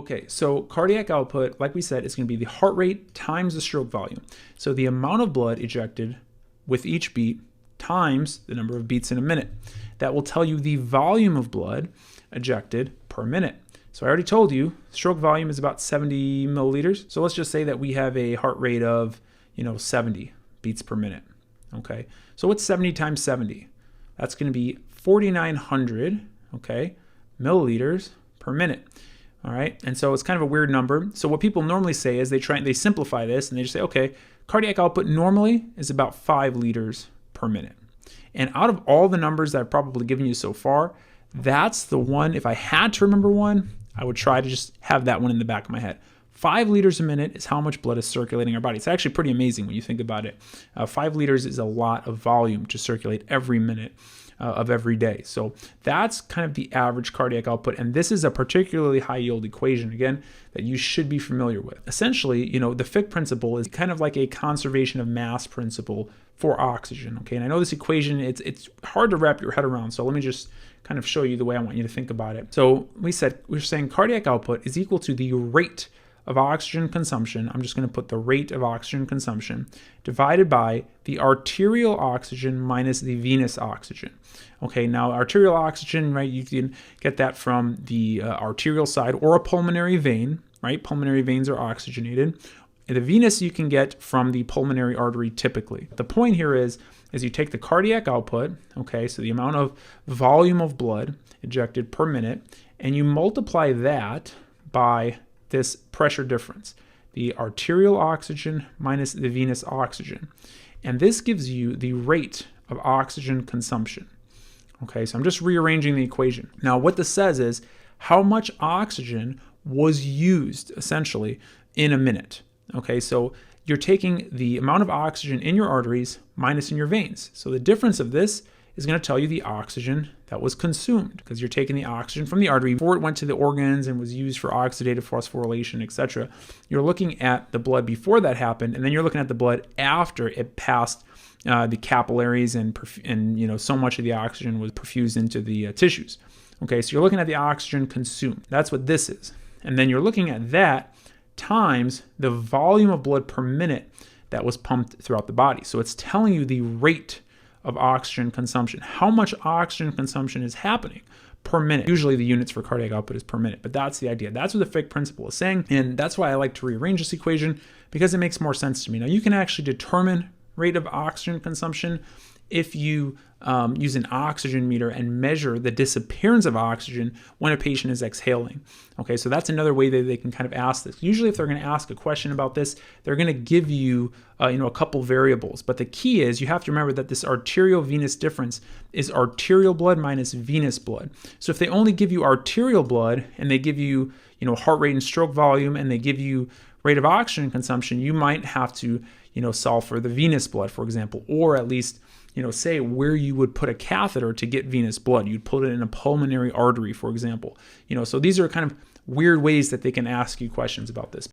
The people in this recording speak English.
Okay, so cardiac output, like we said, is going to be the heart rate times the stroke volume. So the amount of blood ejected with each beat times the number of beats in a minute. That will tell you the volume of blood ejected per minute. So I already told you stroke volume is about 70 milliliters. So let's just say that we have a heart rate of, 70 beats per minute. Okay, so what's 70 times 70? That's going to be 4,900, okay, milliliters per minute. All right, and so it's kind of a weird number. So what people normally say is they simplify this and they just say, okay, cardiac output normally is about 5 liters per minute. And out of all the numbers that I've probably given you so far, that's the one, if I had to remember one, I would try to just have that one in the back of my head. 5 liters a minute is how much blood is circulating our body. It's actually pretty amazing when you think about it. 5 liters is a lot of volume to circulate every minute of every day. So that's kind of the average cardiac output. And this is a particularly high yield equation, again, that you should be familiar with. Essentially, the Fick principle is kind of like a conservation of mass principle for oxygen. Okay, and I know this equation, it's hard to wrap your head around. So let me just kind of show you the way I want you to think about it. So we're saying cardiac output is equal to the rate of oxygen consumption. I'm just going to put the rate of oxygen consumption divided by the arterial oxygen minus the venous oxygen. Okay, now arterial oxygen, right, you can get that from the arterial side or a pulmonary vein, right? Pulmonary veins are oxygenated. And the venous you can get from the pulmonary artery typically. The point here is you take the cardiac output, okay, so the amount of volume of blood ejected per minute, and you multiply that by this pressure difference, the arterial oxygen minus the venous oxygen. And this gives you the rate of oxygen consumption. Okay, so I'm just rearranging the equation. Now, what this says is how much oxygen was used essentially in a minute. Okay, so you're taking the amount of oxygen in your arteries minus in your veins. So the difference of this is going to tell you the oxygen that was consumed, because you're taking the oxygen from the artery before it went to the organs and was used for oxidative phosphorylation, etc. You're looking at the blood before that happened, and then you're looking at the blood after it passed the capillaries and so much of the oxygen was perfused into the tissues. Okay, so you're looking at the oxygen consumed. That's what this is. And then you're looking at that times the volume of blood per minute that was pumped throughout the body. So it's telling you the rate of oxygen consumption, how much oxygen consumption is happening per minute. Usually the units for cardiac output is per minute, but that's the idea. That's what the Fick principle is saying, and that's why I like to rearrange this equation, because it makes more sense to me. Now, you can actually determine rate of oxygen consumption if you use an oxygen meter and measure the disappearance of oxygen when a patient is exhaling. Okay, so that's another way that they can kind of ask this. Usually if they're going to ask a question about this, they're going to give you a couple variables. But the key is you have to remember that this arterial-venous difference is arterial blood minus venous blood. So if they only give you arterial blood and they give you heart rate and stroke volume and they give you rate of oxygen consumption, you might have to solve for the venous blood, for example, or at least say where you would put a catheter to get venous blood. You'd put it in a pulmonary artery, for example. So these are kind of weird ways that they can ask you questions about this.